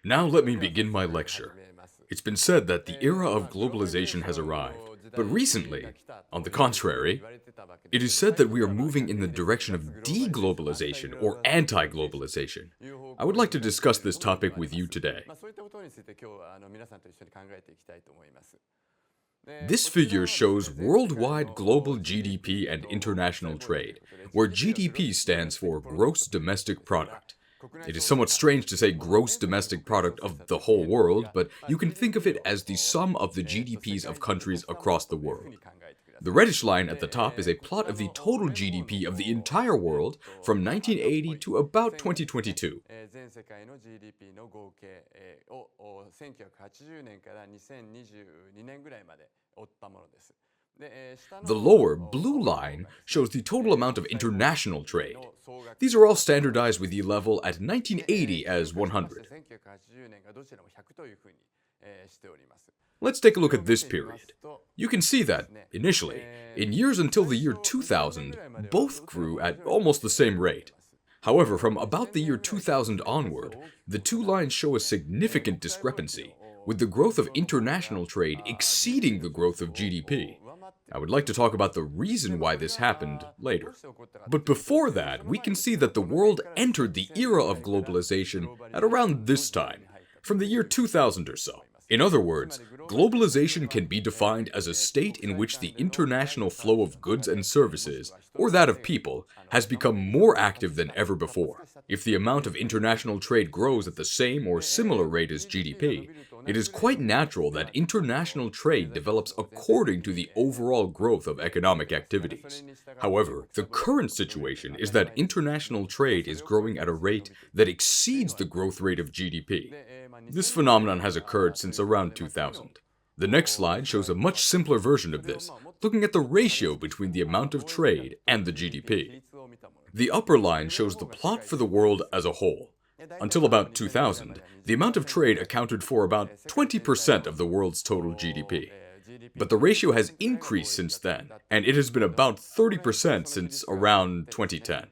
Now let me begin my lecture. It's been said that the era of globalization has arrived, but recently, on the contrary, it is said that we are moving in the direction of deglobalization or anti-globalization. I would like to discuss this topic with you today. This figure shows worldwide global GDP and international trade, where GDP stands for Gross Domestic Product. It is somewhat strange to say gross domestic product of the whole world, but you can think of it as the sum of the GDPs of countries across the world. The reddish line at the top is a plot of the total GDP of the entire world from 1980 to about 2022. The lower, blue line shows the total amount of international trade. These are all standardized with the level at 1980 as 100. Let's take a look at this period. You can see that, initially, in years until the year 2000, both grew at almost the same rate. However, from about the year 2000 onward, the two lines show a significant discrepancy, with the growth of international trade exceeding the growth of GDP. I would like to talk about the reason why this happened later. But before that, we can see that the world entered the era of globalization at around this time, from the year 2000 or so. In other words, globalization can be defined as a state in which the international flow of goods and services, or that of people, has become more active than ever before. If the amount of international trade grows at the same or similar rate as GDP, it is quite natural that international trade develops according to the overall growth of economic activities. However, the current situation is that international trade is growing at a rate that exceeds the growth rate of GDP. This phenomenon has occurred since around 2000. The next slide shows a much simpler version of this, looking at the ratio between the amount of trade and the GDP. The upper line shows the plot for the world as a whole. Until about 2000, the amount of trade accounted for about 20% of the world's total GDP. But the ratio has increased since then, and it has been about 30% since around 2010.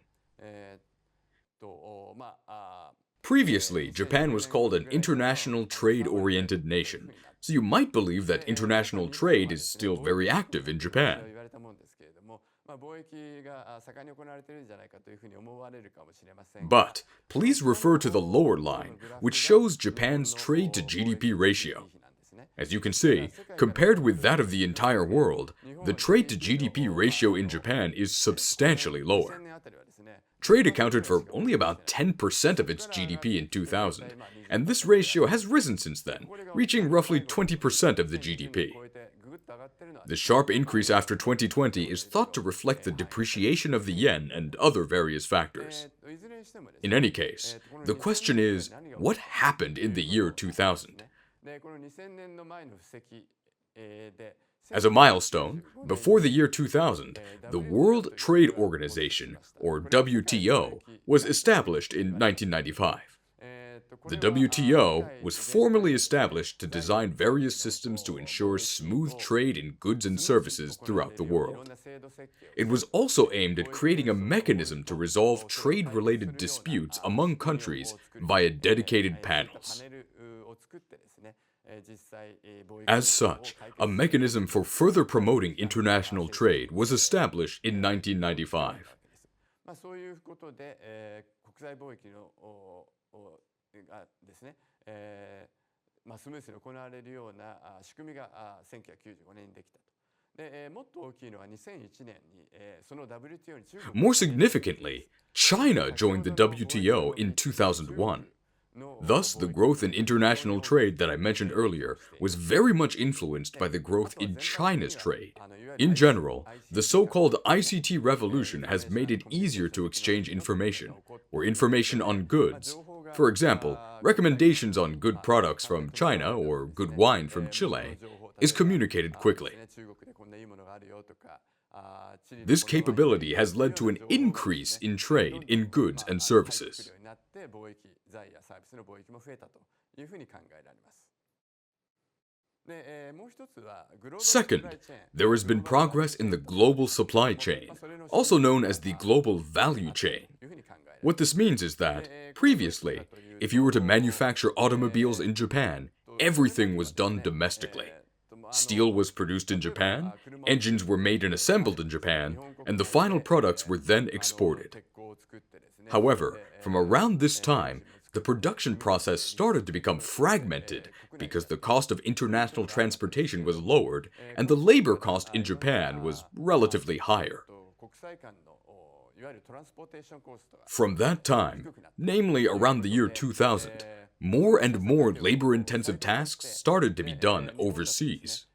Previously, Japan was called an international trade-oriented nation, so you might believe that international trade is still very active in Japan. But please refer to the lower line, which shows Japan's trade to GDP ratio. As you can see, compared with that of the entire world, the trade to GDP ratio in Japan is substantially lower. Trade accounted for only about 10% of its GDP in 2000, and this ratio has risen since then, reaching roughly 20% of the GDP. The sharp increase after 2020 is thought to reflect the depreciation of the yen and other various factors. In any case, the question is, what happened in the year 2000? As a milestone, before the year 2000, the World Trade Organization, or WTO, was established in 1995. The WTO was formally established to design various systems to ensure smooth trade in goods and services throughout the world. It was also aimed at creating a mechanism to resolve trade-related disputes among countries via dedicated panels. As such, a mechanism for further promoting international trade was established in 1995. More significantly, China joined the WTO in 2001. Thus, the growth in international trade that I mentioned earlier was very much influenced by the growth in China's trade. In general, the so-called ICT revolution has made it easier to exchange information, or information on goods. For example, recommendations on good products from China or good wine from Chile is communicated quickly. This capability has led to an increase in trade in goods and services. Second, there has been progress in the global supply chain, also known as the global value chain. What this means is that, previously, if you were to manufacture automobiles in Japan, everything was done domestically. Steel was produced in Japan, engines were made and assembled in Japan, and the final products were then exported. However, from around this time, the production process started to become fragmented because the cost of international transportation was lowered and the labor cost in Japan was relatively higher. From that time, namely around the year 2000, more and more labor-intensive tasks started to be done overseas.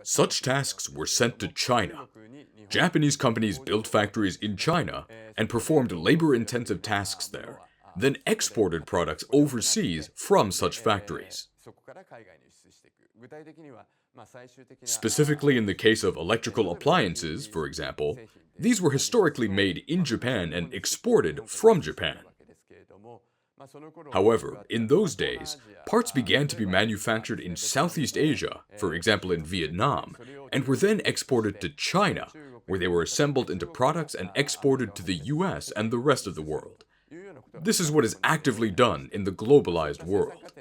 Such tasks were sent to China. Japanese companies built factories in China and performed labor-intensive tasks there, then exported products overseas from such factories. Specifically in the case of electrical appliances, for example, these were historically made in Japan and exported from Japan. However, in those days, parts began to be manufactured in Southeast Asia, for example in Vietnam, and were then exported to China, where they were assembled into products and exported to the US and the rest of the world. This is what is actively done in the globalized world.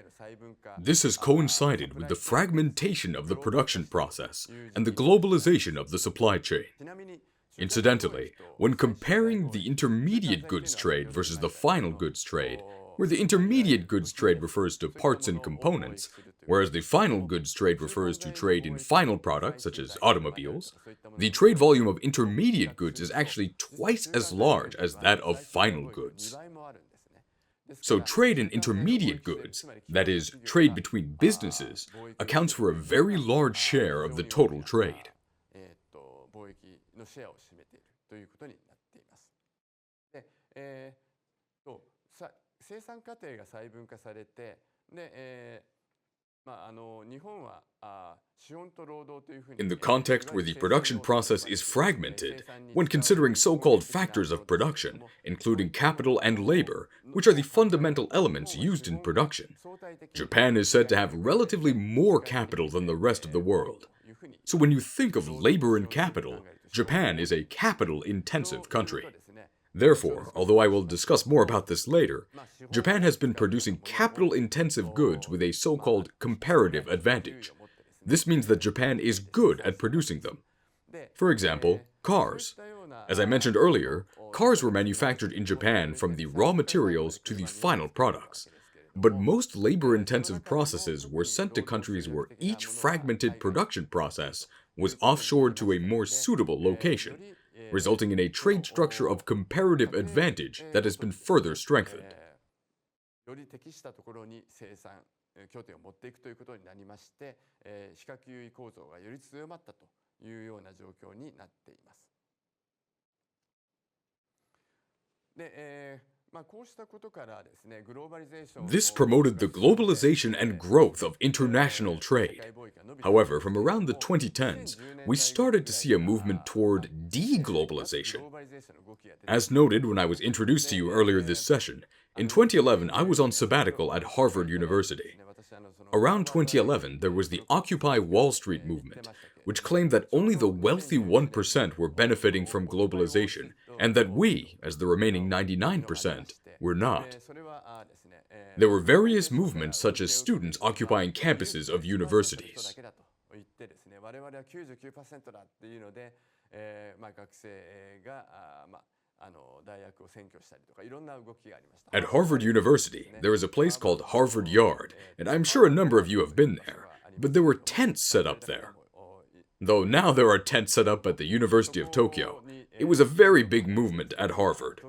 This has coincided with the fragmentation of the production process and the globalization of the supply chain. Incidentally, when comparing the intermediate goods trade versus the final goods trade, where the intermediate goods trade refers to parts and components, whereas the final goods trade refers to trade in final products such as automobiles, the trade volume of intermediate goods is actually twice as large as that of final goods. So trade in intermediate goods, that is, trade between businesses, accounts for a very large share of the total trade. In the context where the production process is fragmented, when considering so-called factors of production, including capital and labor, which are the fundamental elements used in production, Japan is said to have relatively more capital than the rest of the world. So when you think of labor and capital, Japan is a capital-intensive country. Therefore, although I will discuss more about this later, Japan has been producing capital-intensive goods with a so-called comparative advantage. This means that Japan is good at producing them. For example, cars. As I mentioned earlier, cars were manufactured in Japan from the raw materials to the final products. But most labor-intensive processes were sent to countries where each fragmented production process was offshored to a more suitable location, resulting in a trade structure of comparative advantage that has been further strengthened. This promoted the globalization and growth of international trade. However, from around the 2010s, we started to see a movement toward deglobalization. As noted when I was introduced to you earlier this session, in 2011 I was on sabbatical at Harvard University. Around 2011, there was the Occupy Wall Street movement, which claimed that only the wealthy 1% were benefiting from globalization, and that we, as the remaining 99%, were not. There were various movements such as students occupying campuses of universities. At Harvard University, there is a place called Harvard Yard, and I'm sure a number of you have been there, but there were tents set up there. Though now there are tents set up at the University of Tokyo, it was a very big movement at Harvard.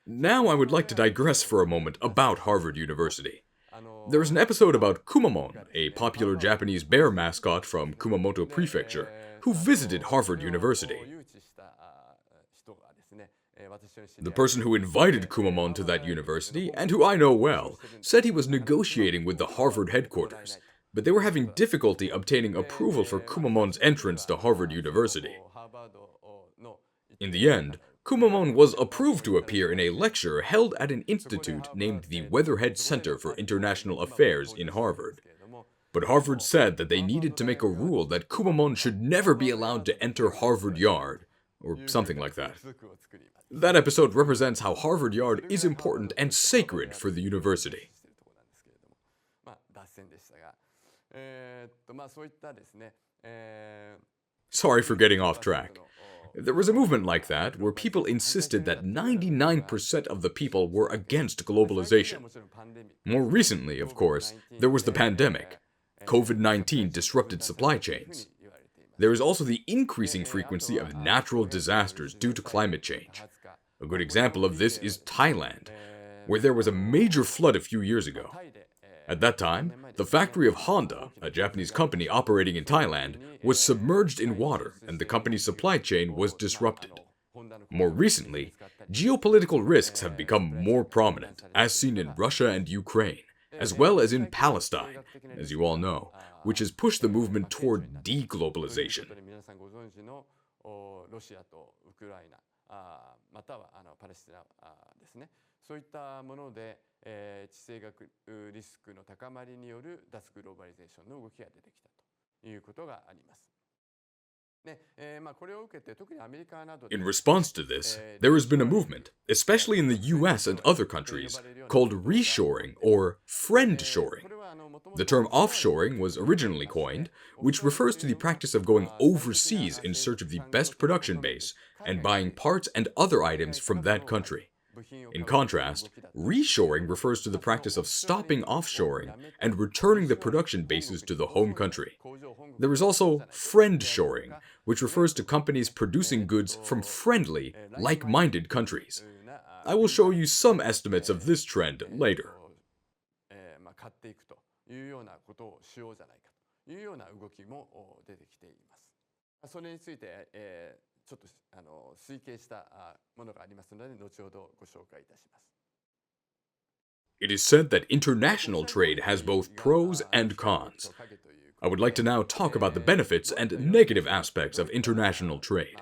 Now I would like to digress for a moment about Harvard University. There is an episode about Kumamon, a popular Japanese bear mascot from Kumamoto Prefecture, who visited Harvard University. The person who invited Kumamon to that university, and who I know well, said he was negotiating with the Harvard headquarters, but they were having difficulty obtaining approval for Kumamon's entrance to Harvard University. In the end, Kumamon was approved to appear in a lecture held at an institute named the Weatherhead Center for International Affairs in Harvard. But Harvard said that they needed to make a rule that Kumamon should never be allowed to enter Harvard Yard, or something like that. That episode represents how Harvard Yard is important and sacred for the university. Sorry for getting off track. There was a movement like that where people insisted that 99% of the people were against globalization. More recently, of course, there was the pandemic. COVID-19 disrupted supply chains. There is also the increasing frequency of natural disasters due to climate change. A good example of this is Thailand, where there was a major flood a few years ago. At that time, the factory of Honda, a Japanese company operating in Thailand, was submerged in water and the company's supply chain was disrupted. More recently, geopolitical risks have become more prominent, as seen in Russia and Ukraine, as well as in Palestine, as you all know, which has pushed the movement toward deglobalization. In response to this, there has been a movement, especially in the US and other countries, called reshoring or friendshoring. The term offshoring was originally coined, which refers to the practice of going overseas in search of the best production base and buying parts and other items from that country. In contrast, reshoring refers to the practice of stopping offshoring and returning the production bases to the home country. There is also friendshoring, which refers to companies producing goods from friendly, like-minded countries. I will show you some estimates of this trend later. It is said that international trade has both pros and cons. I would like to now talk about the benefits and negative aspects of international trade.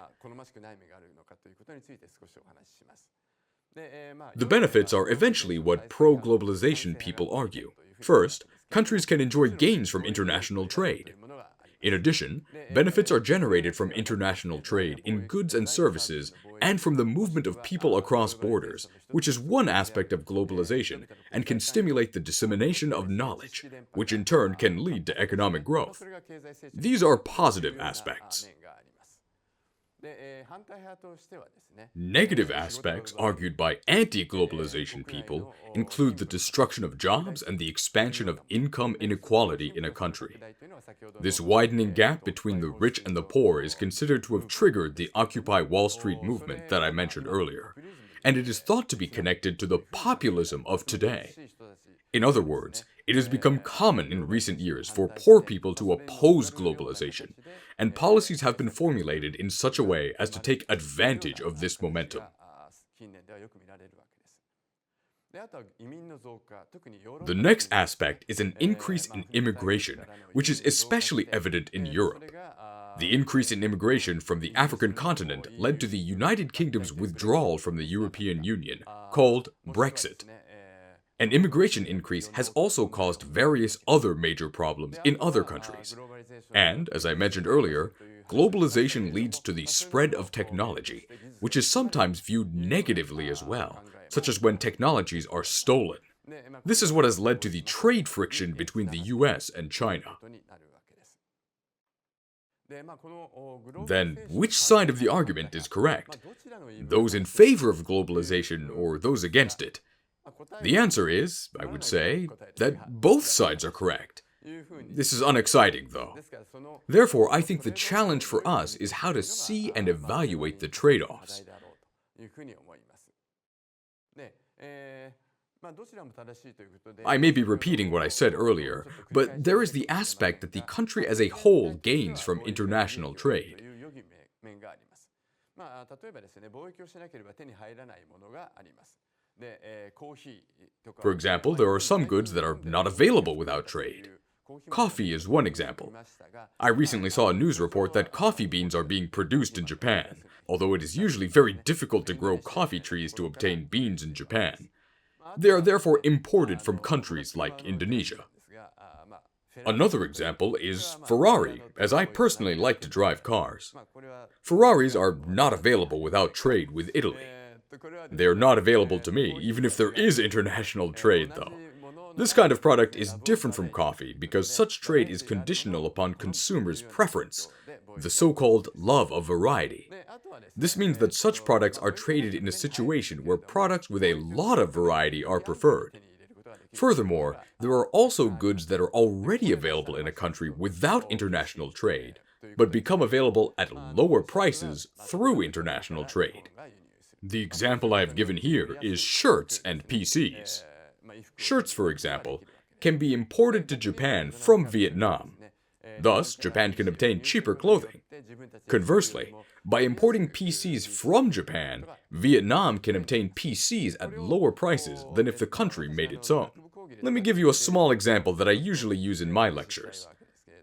The benefits are eventually what pro-globalization people argue. First, countries can enjoy gains from international trade. In addition, benefits are generated from international trade in goods and services and from the movement of people across borders, which is one aspect of globalization and can stimulate the dissemination of knowledge, which in turn can lead to economic growth. These are positive aspects. Negative aspects argued by anti-globalization people include the destruction of jobs and the expansion of income inequality in a country. This widening gap between the rich and the poor is considered to have triggered the Occupy Wall Street movement that I mentioned earlier, and it is thought to be connected to the populism of today. In other words, it has become common in recent years for poor people to oppose globalization, and policies have been formulated in such a way as to take advantage of this momentum. The next aspect is an increase in immigration, which is especially evident in Europe. The increase in immigration from the African continent led to the United Kingdom's withdrawal from the European Union, called Brexit. An immigration increase has also caused various other major problems in other countries. And, as I mentioned earlier, globalization leads to the spread of technology, which is sometimes viewed negatively as well, such as when technologies are stolen. This is what has led to the trade friction between the US and China. Then, which side of the argument is correct? Those in favor of globalization or those against it? The answer is, I would say, that both sides are correct. This is unexciting, though. Therefore, I think the challenge for us is how to see and evaluate the trade-offs. I may be repeating what I said earlier, but there is the aspect that the country as a whole gains from international trade. For example, there are some goods that are not available without trade. Coffee is one example. I recently saw a news report that coffee beans are being produced in Japan, although it is usually very difficult to grow coffee trees to obtain beans in Japan. They are therefore imported from countries like Indonesia. Another example is Ferrari, as I personally like to drive cars. Ferraris are not available without trade with Italy. They are not available to me, even if there is international trade, though. This kind of product is different from coffee because such trade is conditional upon consumers' preference, the so-called love of variety. This means that such products are traded in a situation where products with a lot of variety are preferred. Furthermore, there are also goods that are already available in a country without international trade, but become available at lower prices through international trade. The example I have given here is shirts and PCs. Shirts, for example, can be imported to Japan from Vietnam. Thus, Japan can obtain cheaper clothing. Conversely, by importing PCs from Japan, Vietnam can obtain PCs at lower prices than if the country made its own. Let me give you a small example that I usually use in my lectures.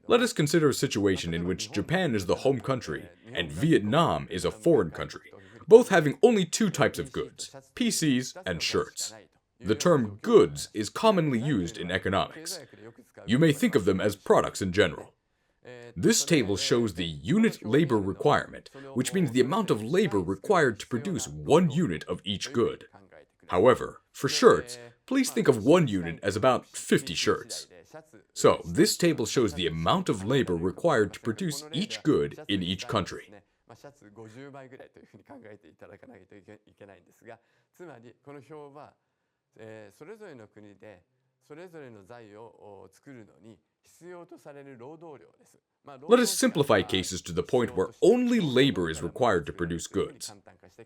Let us consider a situation in which Japan is the home country and Vietnam is a foreign country, both having only two types of goods, PCs and shirts. The term goods is commonly used in economics. You may think of them as products in general. This table shows the unit labor requirement, which means the amount of labor required to produce 1 unit of each good. However, for shirts, please think of 1 unit as about 50 shirts. So, this table shows the amount of labor required to produce each good in each country. Let us simplify cases to the point where only labor is required to produce goods.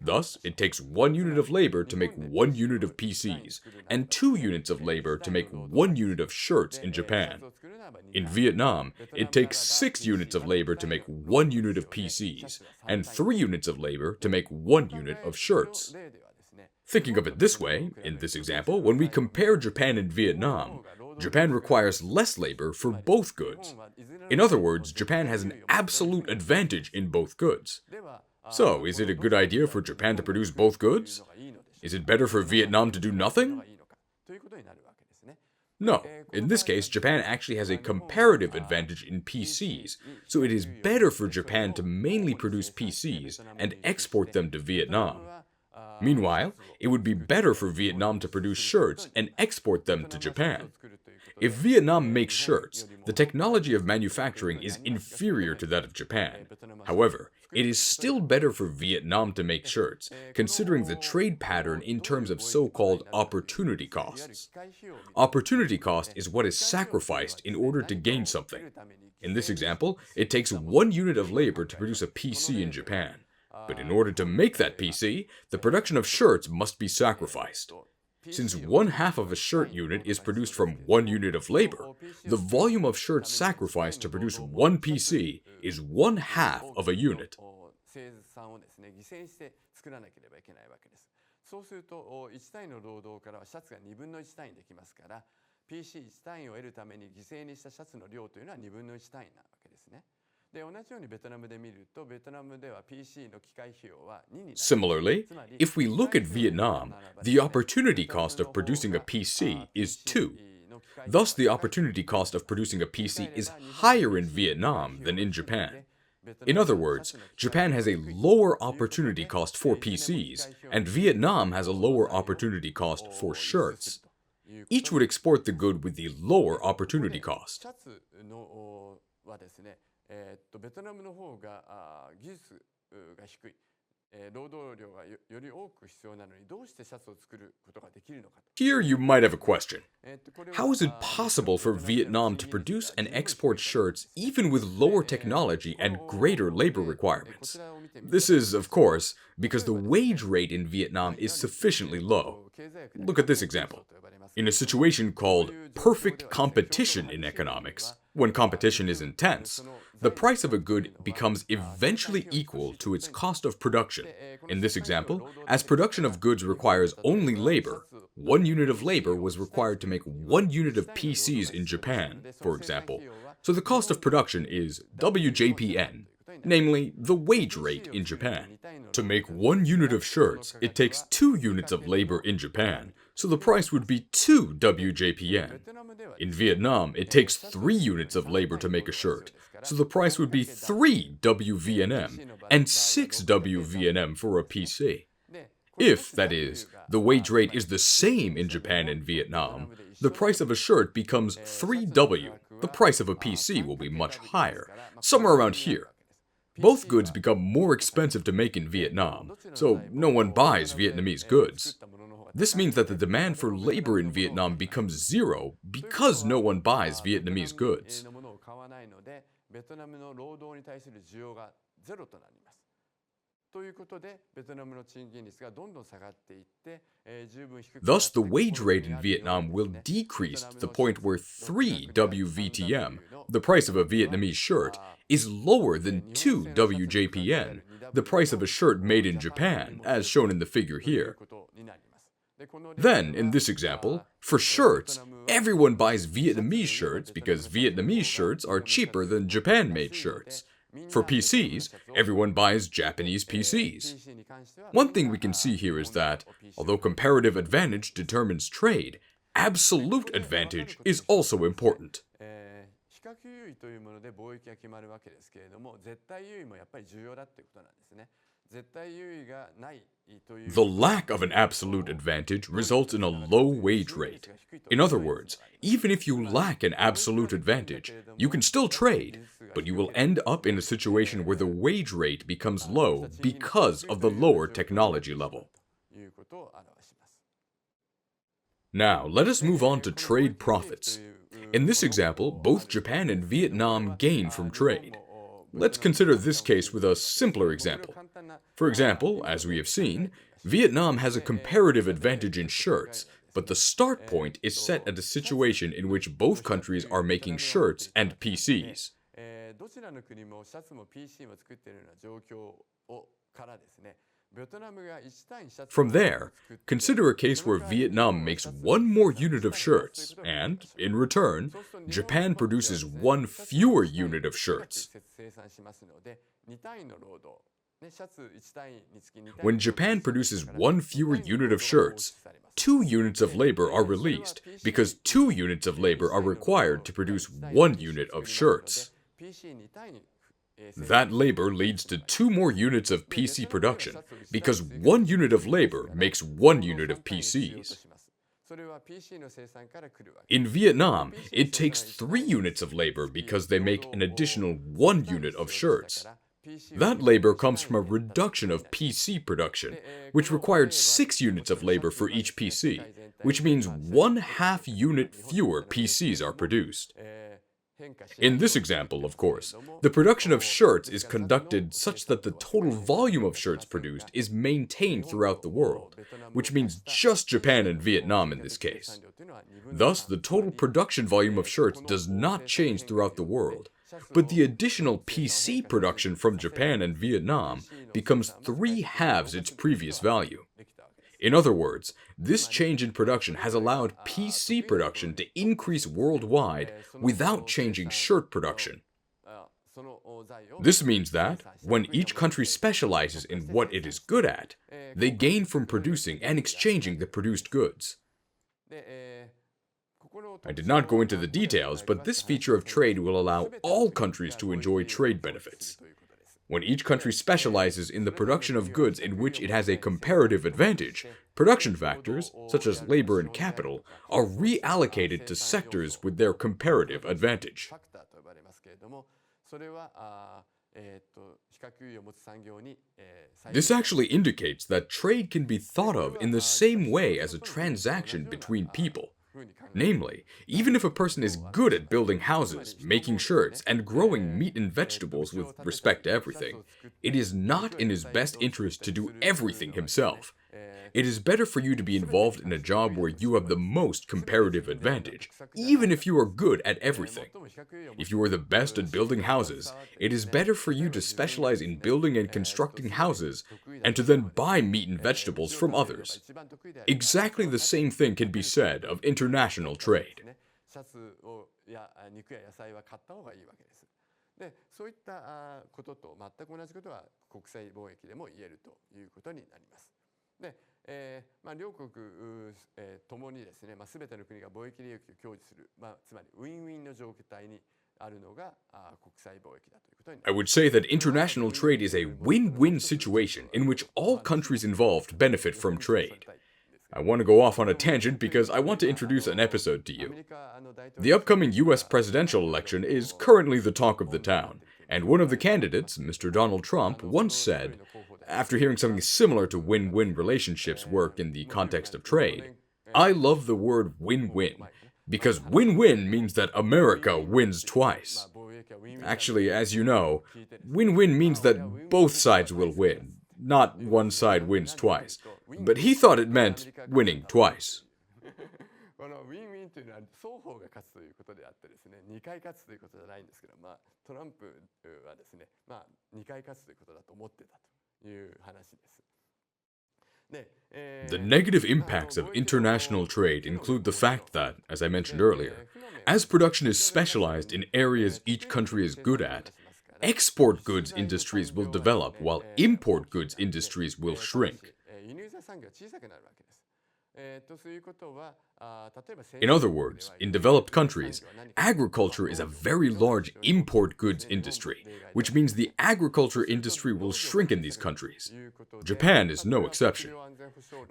Thus, it takes 1 unit of labor to make 1 unit of PCs, and 2 units of labor to make 1 unit of shirts in Japan. In Vietnam, it takes 6 units of labor to make 1 unit of PCs, and 3 units of labor to make 1 unit of shirts. Thinking of it this way, in this example, when we compare Japan and Vietnam, Japan requires less labor for both goods. In other words, Japan has an absolute advantage in both goods. So, is it a good idea for Japan to produce both goods? Is it better for Vietnam to do nothing? No. In this case, Japan actually has a comparative advantage in PCs, so it is better for Japan to mainly produce PCs and export them to Vietnam. Meanwhile, it would be better for Vietnam to produce shirts and export them to Japan. If Vietnam makes shirts, the technology of manufacturing is inferior to that of Japan. However, it is still better for Vietnam to make shirts, considering the trade pattern in terms of so-called opportunity costs. Opportunity cost is what is sacrificed in order to gain something. In this example, it takes 1 unit of labor to produce a PC in Japan. But in order to make that PC, the production of shirts must be sacrificed. Since 1/2 of a shirt unit is produced from 1 unit of labor, the volume of shirts sacrificed to produce 1 PC is 1/2 of a unit. Similarly, if we look at Vietnam, the opportunity cost of producing a PC is 2. Thus, the opportunity cost of producing a PC is higher in Vietnam than in Japan. In other words, Japan has a lower opportunity cost for PCs, and Vietnam has a lower opportunity cost for shirts. Each would export the good with the lower opportunity cost. Here you might have a question. How is it possible for Vietnam to produce and export shirts even with lower technology and greater labor requirements? This is, of course, because the wage rate in Vietnam is sufficiently low. Look at this example. In a situation called perfect competition in economics, When competition is intense, the price of a good becomes eventually equal to its cost of production. In this example, as production of goods requires only labor, 1 unit of labor was required to make 1 unit of PCs in Japan, for example. So the cost of production is WJPN, namely the wage rate in Japan. To make 1 unit of shirts, it takes 2 units of labor in Japan, so the price would be 2 WJPN. In Vietnam, it takes 3 units of labor to make a shirt, so the price would be 3 WVNM and 6 WVNM for a PC. If, that is, the wage rate is the same in Japan and Vietnam, the price of a shirt becomes 3W. The price of a PC will be much higher, somewhere around here. Both goods become more expensive to make in Vietnam, so no one buys Vietnamese goods. This means that the demand for labor in Vietnam becomes zero because no one buys Vietnamese goods. Thus, the wage rate in Vietnam will decrease to the point where 3 WVTM, the price of a Vietnamese shirt, is lower than 2 WJPN, the price of a shirt made in Japan, as shown in the figure here. Then, in this example, for shirts, everyone buys Vietnamese shirts because Vietnamese shirts are cheaper than Japan-made shirts. For PCs, everyone buys Japanese PCs. One thing we can see here is that, although comparative advantage determines trade, absolute advantage is also important. The lack of an absolute advantage results in a low wage rate. In other words, even if you lack an absolute advantage, you can still trade, but you will end up in a situation where the wage rate becomes low because of the lower technology level. Now, let us move on to trade profits. In this example, both Japan and Vietnam gain from trade. Let's consider this case with a simpler example. For example, as we have seen, Vietnam has a comparative advantage in shirts, but the start point is set at a situation in which both countries are making shirts and PCs. From there, consider a case where Vietnam makes 1 more unit of shirts, and, in return, Japan produces 1 fewer unit of shirts. When Japan produces 1 fewer unit of shirts, 2 units of labor are released, because 2 units of labor are required to produce 1 unit of shirts. That labor leads to 2 more units of PC production, because 1 unit of labor makes 1 unit of PCs. In Vietnam, it takes 3 units of labor because they make an additional 1 unit of shirts. That labor comes from a reduction of PC production, which required 6 units of labor for each PC, which means 1/2 unit fewer PCs are produced. In this example, of course, the production of shirts is conducted such that the total volume of shirts produced is maintained throughout the world, which means just Japan and Vietnam in this case. Thus, the total production volume of shirts does not change throughout the world, but the additional PC production from Japan and Vietnam becomes 3/2 its previous value. In other words, this change in production has allowed PC production to increase worldwide without changing shirt production. This means that, when each country specializes in what it is good at, they gain from producing and exchanging the produced goods. I did not go into the details, but this feature of trade will allow all countries to enjoy trade benefits. When each country specializes in the production of goods in which it has a comparative advantage, production factors, such as labor and capital, are reallocated to sectors with their comparative advantage. This actually indicates that trade can be thought of in the same way as a transaction between people. Namely, even if a person is good at building houses, making shirts, and growing meat and vegetables with respect to everything, it is not in his best interest to do everything himself. it is better for you to be involved in a job where you have the most comparative advantage, even if you are good at everything. If you are the best at building houses, it is better for you to specialize in building and constructing houses, and to then buy meat and vegetables from others. Exactly the same thing can be said of international trade. シャツをや肉や野菜は買った方がいいわけです。で、そういったことと全く同じことは国際貿易でも言えるということになります。で、両国、ともにですね、全ての国が貿易利益を享受する、つまりウィンウィンの状態にあるのが国際貿易だということになります。I would say that international trade is a win-win situation in which all countries involved benefit from trade. I want to go off on a tangent because I want to introduce an episode to you. The upcoming US presidential election is currently the talk of the town, and one of the candidates, Mr. Donald Trump, once said, after hearing something similar to win-win relationships work in the context of trade, "I love the word win-win, because win-win means that America wins twice." Actually, as you know, win-win means that both sides will win, not one side wins twice. But he thought it meant winning twice. このウィンウィンというのは双方が勝つということであってですね、2回勝つということじゃないんですけど、トランプはですね、2回勝つということだと思ってたという話です。The negative impacts of international trade include the fact that, as I mentioned earlier, as production is specialized in areas each country is good at, export goods industries will develop while import goods industries will shrink. In other words, in developed countries, agriculture is a very large import goods industry, which means the agriculture industry will shrink in these countries. Japan is no exception.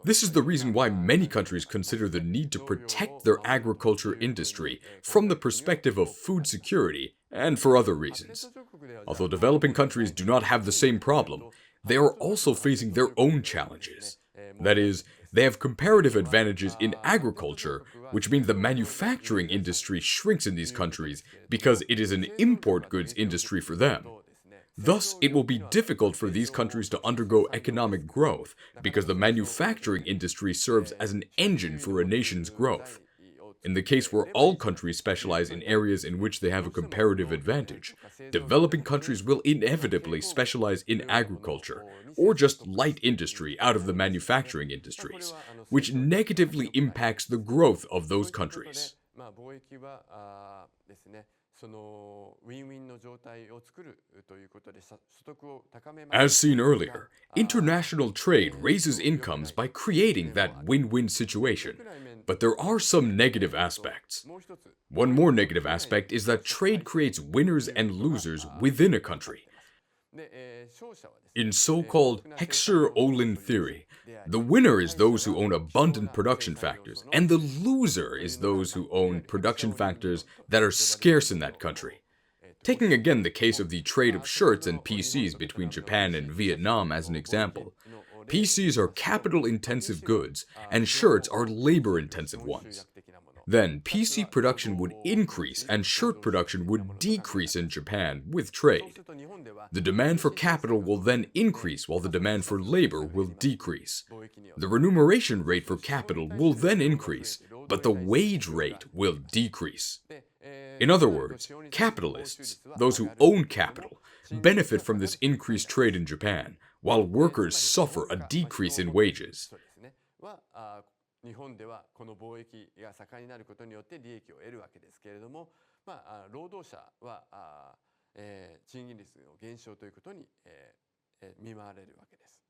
This is the reason why many countries consider the need to protect their agriculture industry from the perspective of food security and for other reasons. Although developing countries do not have the same problem, they are also facing their own challenges. That is, they have comparative advantages in agriculture, which means the manufacturing industry shrinks in these countries because it is an import goods industry for them. Thus, it will be difficult for these countries to undergo economic growth because the manufacturing industry serves as an engine for a nation's growth. In the case where all countries specialize in areas in which they have a comparative advantage, developing countries will inevitably specialize in agriculture, or just light industry out of the manufacturing industries, which negatively impacts the growth of those countries. As seen earlier, international trade raises incomes by creating that win-win situation, but there are some negative aspects. One more negative aspect is that trade creates winners and losers within a country. In so-called Heckscher-Ohlin theory, the winner is those who own abundant production factors, and the loser is those who own production factors that are scarce in that country. Taking again the case of the trade of shirts and PCs between Japan and Vietnam as an example, PCs are capital-intensive goods, and shirts are labor-intensive ones. Then, PC production would increase and shirt production would decrease in Japan with trade. The demand for capital will then increase while the demand for labor will decrease. The remuneration rate for capital will then increase, but the wage rate will decrease. In other words, capitalists, those who own capital, benefit from this increased trade in Japan, while workers suffer a decrease in wages. 日本ではこの貿易が盛んになることによって利益を得るわけですけれども、労働者は賃金率の減少ということに見舞われるわけです。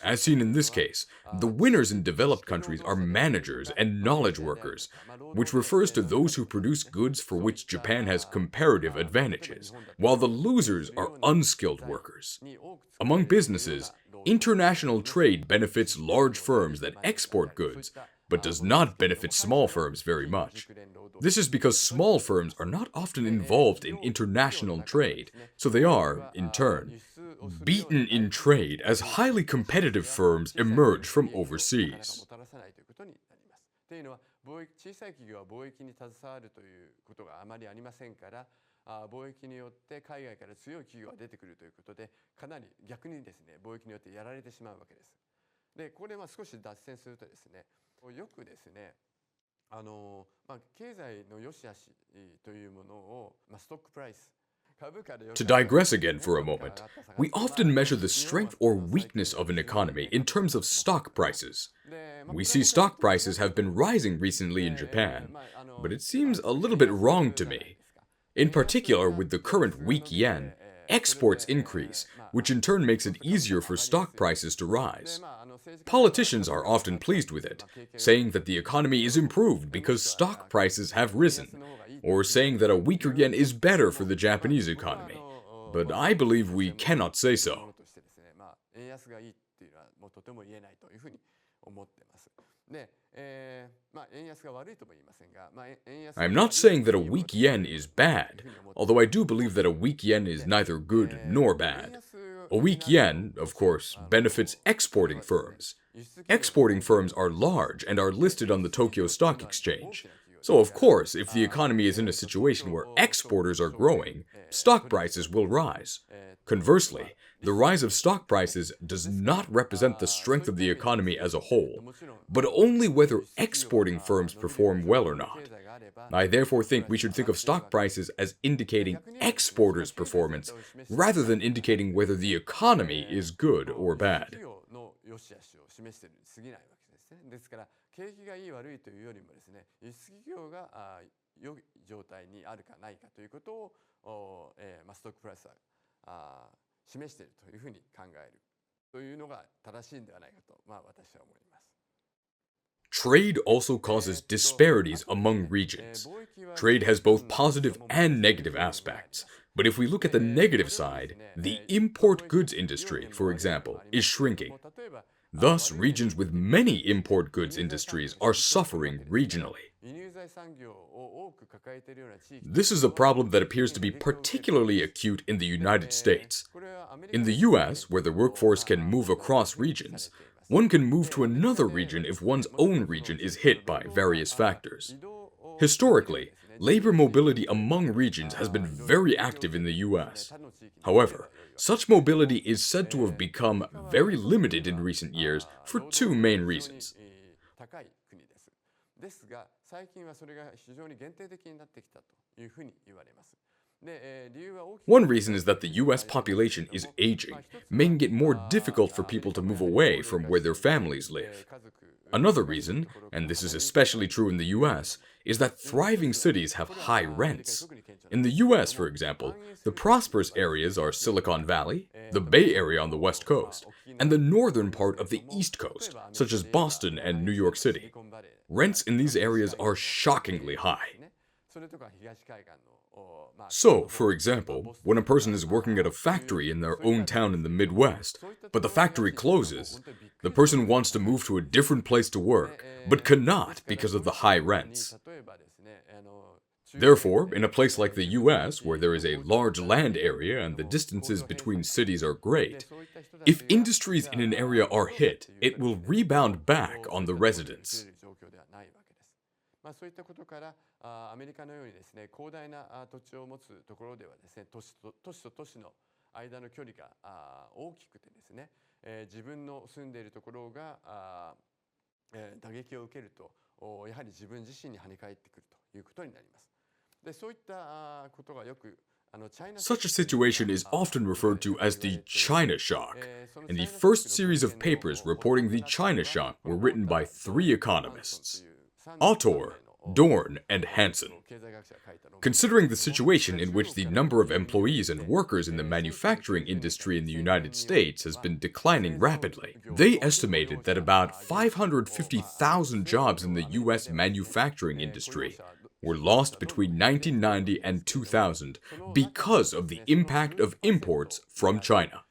As seen in this case, the winners in developed countries are managers and knowledge workers, which refers to those who produce goods for which Japan has comparative advantages, while the losers are unskilled workers. Among businesses, international trade benefits large firms that export goods, but does not benefit small firms very much. This is because small firms are not often involved in international trade, so they are, in turn, beaten in trade as highly competitive firms emerge from overseas. 小さい企業は貿易に携わるということがあまりありませんから、貿易によって海外から強い企業が出てくるということで、かなり逆にですね、貿易によってやられてしまうわけです。で、これ少し脱線するとですね、よくですね、経済の良し悪しというものを、ストックプライス、To digress again for a moment, we often measure the strength or weakness of an economy in terms of stock prices. We see stock prices have been rising recently in Japan, but it seems a little bit wrong to me. In particular, with the current weak yen, exports increase, which in turn makes it easier for stock prices to rise. Politicians are often pleased with it, saying that the economy is improved because stock prices have risen, or saying that a weaker yen is better for the Japanese economy. But I believe we cannot say so. I'm not saying that a weak yen is bad, although I do believe that a weak yen is neither good nor bad. A weak yen, of course, benefits exporting firms. Exporting firms are large and are listed on the Tokyo Stock Exchange. So, of course, if the economy is in a situation where exporters are growing, stock prices will rise. Conversely, the rise of stock prices does not represent the strength of the economy as a whole, but only whether exporting firms perform well or not. I therefore think we should think of stock prices as indicating exporters' performance rather than indicating whether the economy is good or bad. ですから景気がいい悪いというよりもですね、輸出企業が良い状態にあるかないかということを、ストックプライスは示しているというふうに考えるというのが正しいんではないかと、私は思います。Trade also causes disparities among regions. Trade has both positive and negative aspects. But if we look at the negative side, the import goods industry, for example, is shrinking. Thus, regions with many import goods industries are suffering regionally. This is a problem that appears to be particularly acute in the United States. In the US, where the workforce can move across regions, one can move to another region if one's own region is hit by various factors. Historically, labor mobility among regions has been very active in the US. However, such mobility is said to have become very limited in recent years for two main reasons. One reason is that the US population is aging, making it more difficult for people to move away from where their families live. Another reason, and this is especially true in the US, is that thriving cities have high rents. In the US, for example, the prosperous areas are Silicon Valley, the Bay Area on the West Coast, and the northern part of the East Coast, such as Boston and New York City. Rents in these areas are shockingly high. So, for example, when a person is working at a factory in their own town in the Midwest, but the factory closes, the person wants to move to a different place to work, but cannot because of the high rents. Therefore, in a place like the US, where there is a large land area and the distances between cities are great, if industries in an area are hit, it will rebound back on the residents. そういったことからアメリカのようにですね、広大な土地を持つところではですね、都市と都市の間の距離が大きくてですね、自分の住んでいるところが打撃を受けると、やはり自分自身に跳ね返ってくるということになります。で、そういったことがよくSuch a situation is often referred to as the China shock, and the first series of papers reporting the China shock were written by three economists: Autor, Dorn, and Hansen. Considering the situation in which the number of employees and workers in the manufacturing industry in the United States has been declining rapidly, they estimated that about 550,000 jobs in the U.S. manufacturing industry were lost between 1990 and 2000 because of the impact of imports from China.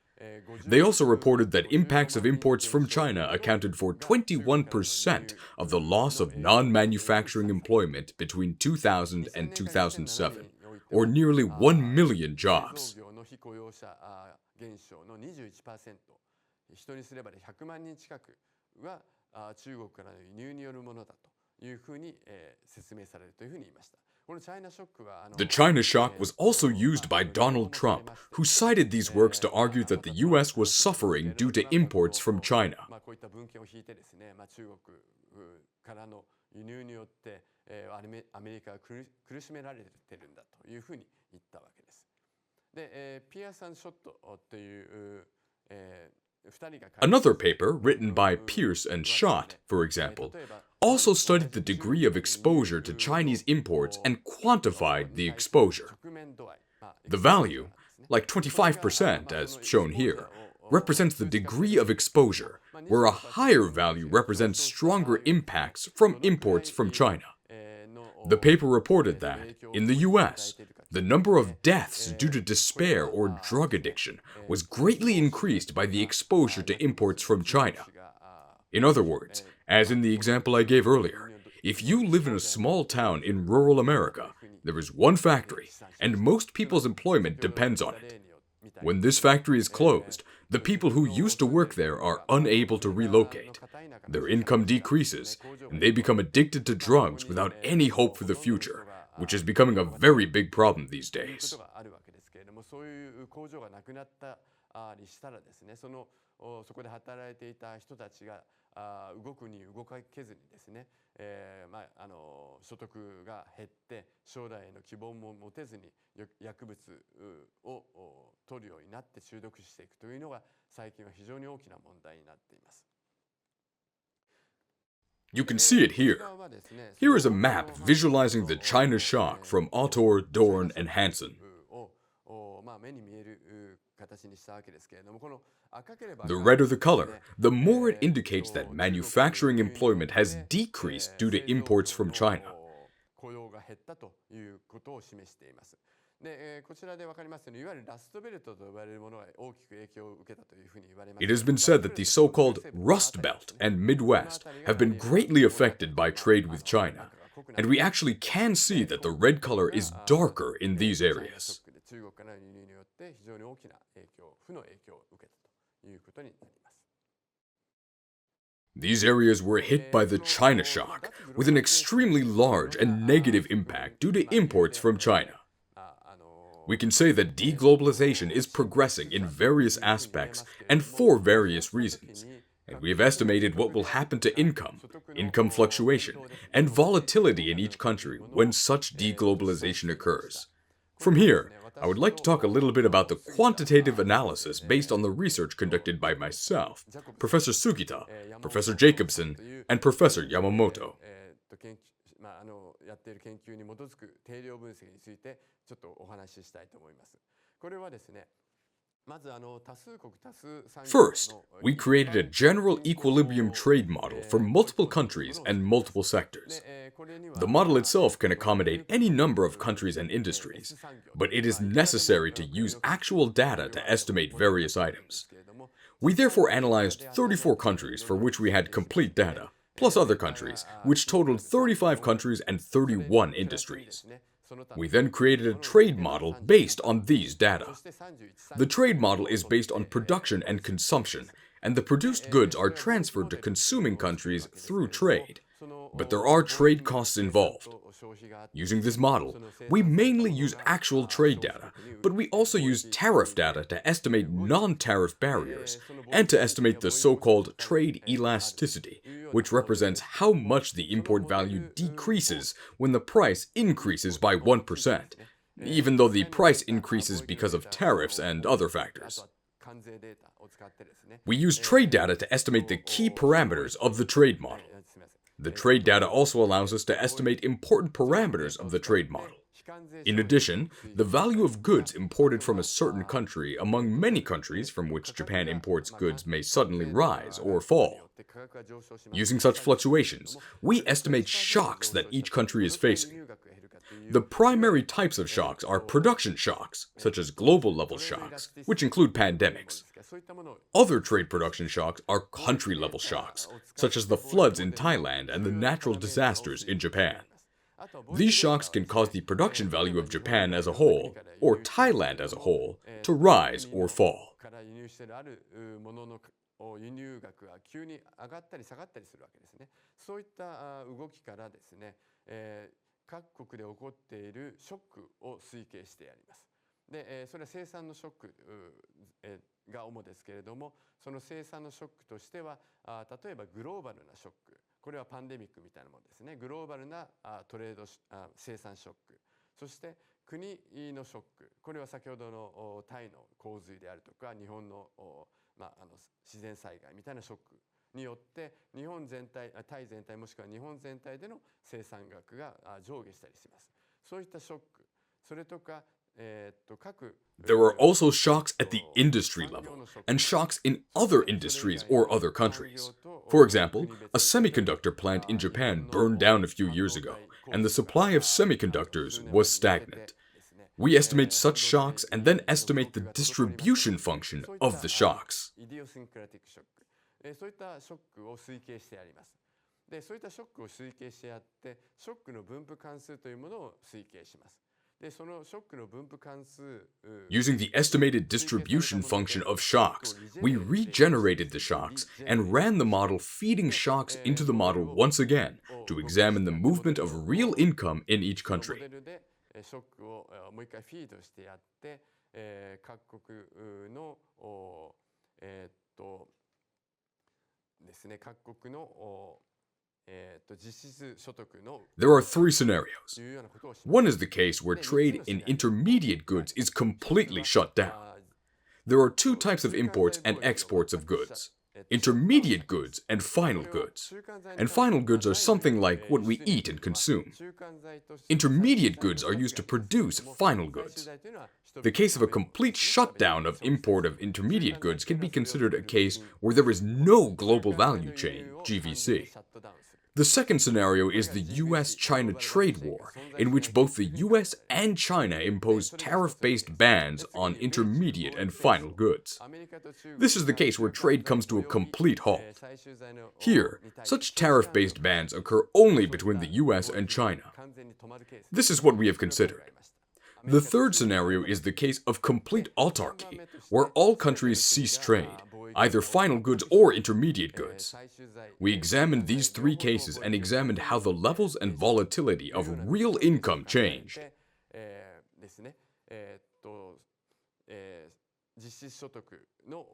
They also reported that impacts of imports from China accounted for 21% of the loss of non-manufacturing employment between 2000 and 2007, or nearly 1 million jobs. 中国からの輸入によるものだというふうに説明されるというふうに言いました。The China shock was also used by Donald Trump, who cited these works to argue that the US was suffering due to imports from China. こういった文献を引いてですね、中国からの輸入によってアメリカが苦しめられてるんだというふうに言ったわけです。で、ピアさん・ショットというAnother paper, written by Pierce and Schott, for example, also studied the degree of exposure to Chinese imports and quantified the exposure. The value, like 25%, as shown here, represents the degree of exposure, where a higher value represents stronger impacts from imports from China. The paper reported that, in the US, the number of deaths due to despair or drug addiction was greatly increased by the exposure to imports from China. In other words, as in the example I gave earlier, if you live in a small town in rural America, there is one factory, and most people's employment depends on it. When this factory is closed, the people who used to work there are unable to relocate. Their income decreases, and they become addicted to drugs without any hope for the future, which is becoming a very big problem these days. そういう工場がなくなったりしたらですね、そこで働いていた人たちが動くに動けずにですね、所得が減って将来への希望も持てずに薬物を取るようになって中毒していくというのが最近は非常に大きな問題になっています。You can see it here. Here is a map visualizing the China shock from Autor, Dorn, and Hansen. The redder the color, the more it indicates that manufacturing employment has decreased due to imports from China. It has been said that the so-called Rust Belt and Midwest have been greatly affected by trade with China, and we actually can see that the red color is darker in these areas. These areas were hit by the China shock, with an extremely large and negative impact due to imports from China. We can say that deglobalization is progressing in various aspects and for various reasons, and we have estimated what will happen to income fluctuation, and volatility in each country when such deglobalization occurs. From here, I would like to talk a little bit about the quantitative analysis based on the research conducted by myself, Professor Sugita, Professor Jacobson, and Professor Yamamoto. やっている研究に基づく定量分析についてちょっとお話ししたいと思います。これはですね、まず多数国多数産業 First, we created a general equilibrium trade model for multiple countries and multiple sectors. The model itself can accommodate any number of countries and industries, but it is necessary to use actual data to estimate various items. We therefore analyzed 34 countries for which we had complete data, plus other countries, which totaled 35 countries and 31 industries. We then created a trade model based on these data. The trade model is based on production and consumption, and the produced goods are transferred to consuming countries through trade. But there are trade costs involved. Using this model, we mainly use actual trade data, but we also use tariff data to estimate non-tariff barriers and to estimate the so-called trade elasticity, which represents how much the import value decreases when the price increases by 1%, even though the price increases because of tariffs and other factors. We use trade data to estimate the key parameters of the trade model. The trade data also allows us to estimate important parameters of the trade model. In addition, the value of goods imported from a certain country among many countries from which Japan imports goods may suddenly rise or fall. Using such fluctuations, we estimate shocks that each country is facing. The primary types of shocks are production shocks, such as global-level shocks, which include pandemics. Other trade production shocks are country-level shocks, such as the floods in Thailand and the natural disasters in Japan. These shocks can cause the production value of Japan as a whole, or Thailand as a whole, to rise or fall. 各国で起こっているショックを推計してやります。で、それは生産のショックが主ですけれども、その生産のショックとしては、例えばグローバルなショック、これはパンデミックみたいなものですね。グローバルなトレード生産ショック、そして国のショック、これは先ほどのタイの洪水であるとか日本の自然災害みたいなショックによって日本全体、タイ全体もしくは日本全体での生産額が上下したりします。そういったショック、それとかThere are also shocks at the industry level, and shocks in other industries or other countries. For example, a semiconductor plant in Japan burned down a few years ago, and the supply of semiconductors was stagnant. We estimate such shocks and then estimate the distribution function of the shocks. そういったショックを推計してやります。で、そういったショックを推計してやって、ショックの分布関数というものを推計します。Using the estimated distribution function of shocks, we regenerated the shocks and ran the model feeding shocks into the model once again to examine the movement of real income in each country. ショックをもう一回フィードしてやって、各国のですね、各国のThere are three scenarios. One is the case where trade in intermediate goods is completely shut down. There are two types of imports and exports of goods: intermediate goods and final goods. And final goods are something like what we eat and consume. Intermediate goods are used to produce final goods. The case of a complete shutdown of import of intermediate goods can be considered a case where there is no global value chain, GVC. The second scenario is the US-China trade war, in which both the US and China impose tariff-based bans on intermediate and final goods. This is the case where trade comes to a complete halt. Here, such tariff-based bans occur only between the US and China. This is what we have considered. The third scenario is the case of complete autarky, where all countries cease trade, either final goods or intermediate goods. We examined these three cases and examined how the levels and volatility of real income changed.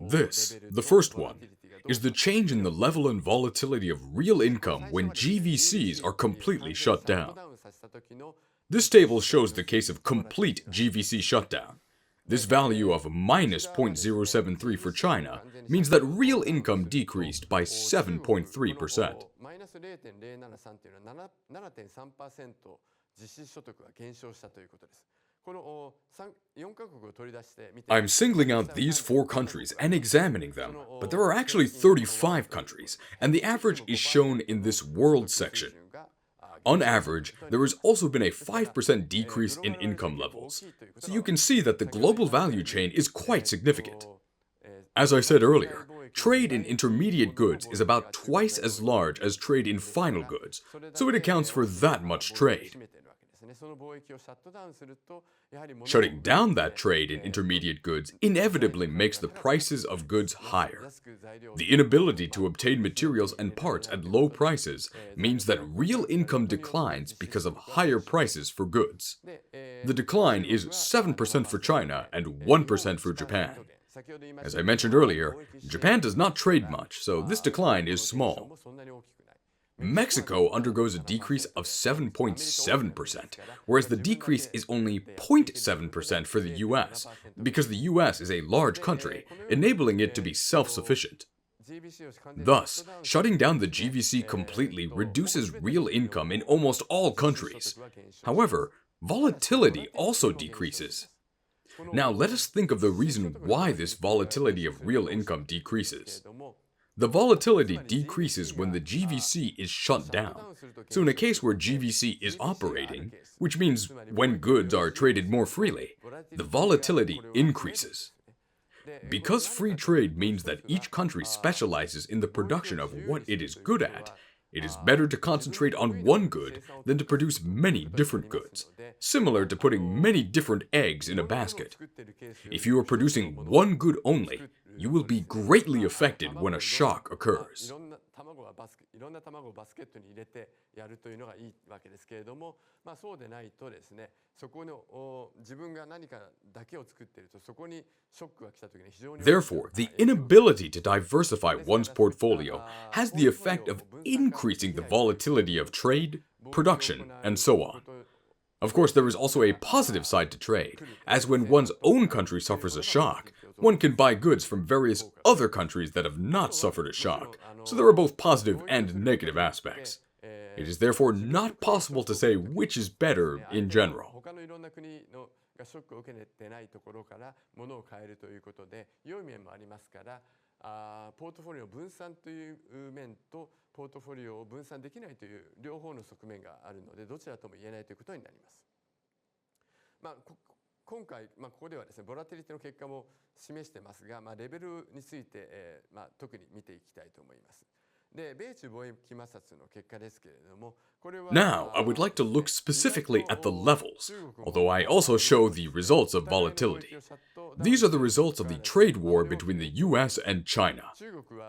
This, the first one, is the change in the level and volatility of real income when GVCs are completely shut down. This table shows the case of complete GVC shutdown. This value of minus 0.073 for China means that real income decreased by 7.3%. I'm singling out these 4 countries and examining them, but there are actually 35 countries, and the average is shown in this world section. On average, there has also been a 5% decrease in income levels, so you can see that the global value chain is quite significant. As I said earlier, trade in intermediate goods is about twice as large as trade in final goods, so it accounts for that much trade. Shutting down that trade in intermediate goods inevitably makes the prices of goods higher. The inability to obtain materials and parts at low prices means that real income declines because of higher prices for goods. The decline is 7% for China and 1% for Japan. As I mentioned earlier, Japan does not trade much, so this decline is small. Mexico undergoes a decrease of 7.7%, whereas the decrease is only 0.7% for the US, because the US is a large country, enabling it to be self-sufficient. Thus, shutting down the GVC completely reduces real income in almost all countries. However, volatility also decreases. Now let us think of the reason why this volatility of real income decreases. The volatility decreases when the GVC is shut down. So in a case where GVC is operating, which means when goods are traded more freely, the volatility increases. Because free trade means that each country specializes in the production of what it is good at, it is better to concentrate on one good than to produce many different goods, similar to putting many different eggs in a basket. If you are producing one good only, you will be greatly affected when a shock occurs. いろんな卵をバスケットに入れてやるというのがいいわけですけれども、そうでないとですね、そこの自分が何かだけを作っていると、そこにショックが来た時に非常に Therefore, the inability to diversify one's portfolio has the effect of increasing the volatility of trade, production, and so on. Of course, there is also a positive side to trade, as when one's own country suffers a shock, one can buy goods from various other countries that have not suffered a shock, so there are both positive and negative aspects. It is therefore not possible to say which is better in general. 他のいろんな国のがショックを受けてないところから物を買えるということで良い面もありますから、ポートフォリオ分散という面とポートフォリオを分散できないという両方の側面があるので、どちらとも言えないということになります。今回、ここではですね、ボラティリティの結果も示してますが、レベルについて、特に見ていきたいと思います。で、米中貿易摩擦の結果ですけれども、これは Now, I would like to look specifically at the levels, although I also show the results of volatility. These are the results of the trade war between the US and China.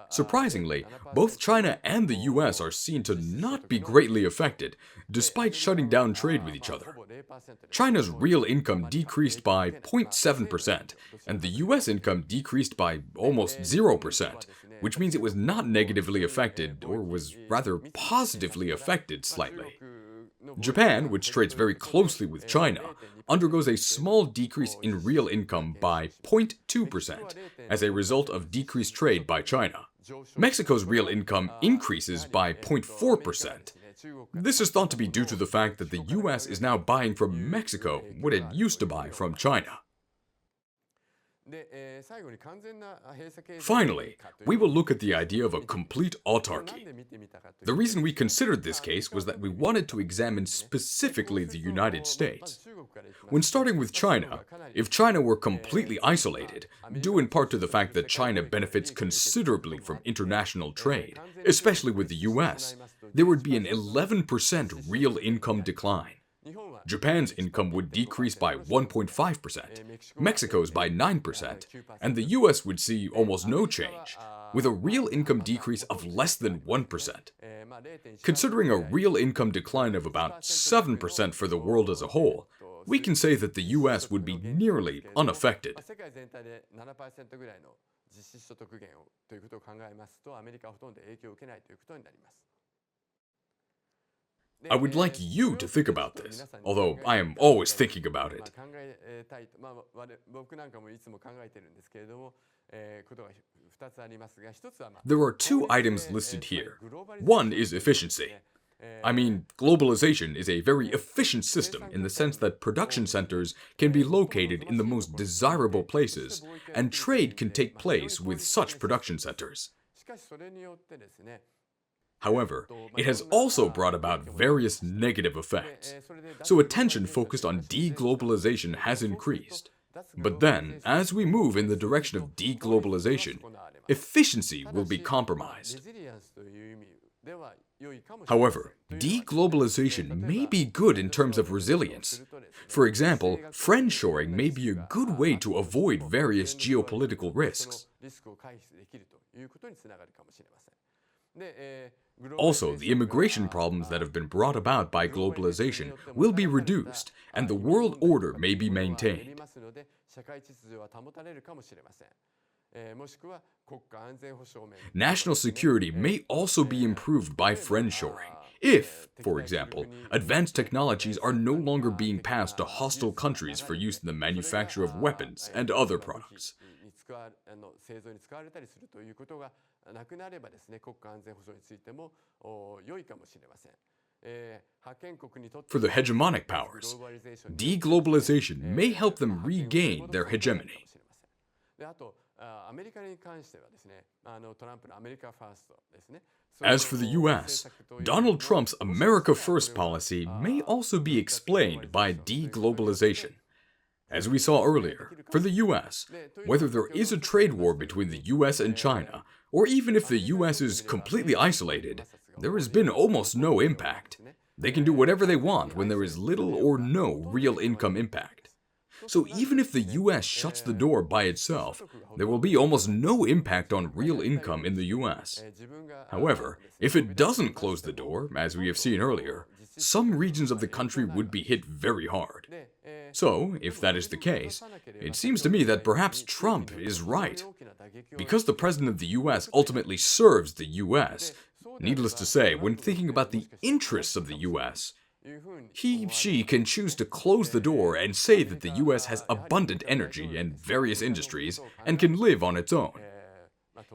Surprisingly, both China and the US are seen to not be greatly affected, despite shutting down trade with each other. China's real income decreased by 0.7%, and the US income decreased by almost 0%, which means it was not negatively affected, or was rather positively affected slightly. Japan, which trades very closely with China, undergoes a small decrease in real income by 0.2% as a result of decreased trade by China. Mexico's real income increases by 0.4%. This is thought to be due to the fact that the US is now buying from Mexico what it used to buy from China. Finally, we will look at the idea of a complete autarky. The reason we considered this case was that we wanted to examine specifically the United States. When starting with China, if China were completely isolated, due in part to the fact that China benefits considerably from international trade, especially with the US, there would be an 11% real income decline. Japan's income would decrease by 1.5%, Mexico's by 9%, and the US would see almost no change, with a real income decrease of less than 1%. Considering a real income decline of about 7% for the world as a whole, we can say that the US would be nearly unaffected. I would like you to think about this, although I am always thinking about it. There are two items listed here. One is efficiency. I mean, globalization is a very efficient system in the sense that production centers can be located in the most desirable places, and trade can take place with such production centers. However, it has also brought about various negative effects. So attention focused on deglobalization has increased. But then, as we move in the direction of deglobalization, efficiency will be compromised. However, deglobalization may be good in terms of resilience. For example, friendshoring may be a good way to avoid various geopolitical risks. Also, the immigration problems that have been brought about by globalization will be reduced, and the world order may be maintained. National security may also be improved by friendshoring, if, for example, advanced technologies are no longer being passed to hostile countries for use in the manufacture of weapons and other products. For the hegemonic powers, deglobalization may help them regain their hegemony. As for the US, Donald Trump's America First policy may also be explained by deglobalization. As we saw earlier, for the US, whether there is a trade war between the US and China, or even if the US is completely isolated, there has been almost no impact. They can do whatever they want when there is little or no real income impact. So even if the US shuts the door by itself, there will be almost no impact on real income in the US. However, if it doesn't close the door, as we have seen earlier, some regions of the country would be hit very hard. So, if that is the case, it seems to me that perhaps Trump is right. Because the president of the US ultimately serves the US, needless to say, when thinking about the interests of the US, she can choose to close the door and say that the US has abundant energy and various industries and can live on its own.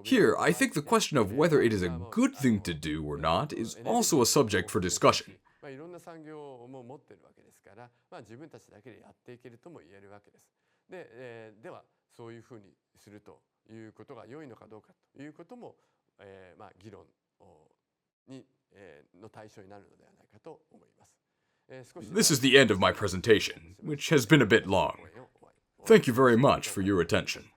Here, I think the question of whether it is a good thing to do or not is also a subject for discussion. いろんな産業も持ってるわけですから、自分たちだけでやっていけるとも言えるわけです。で、ではそういうふうにするということが良いのかどうかということも、議論に、の対象になるのではないかと思います。This is the end of my presentation, which has been a bit long. Thank you very much for your attention.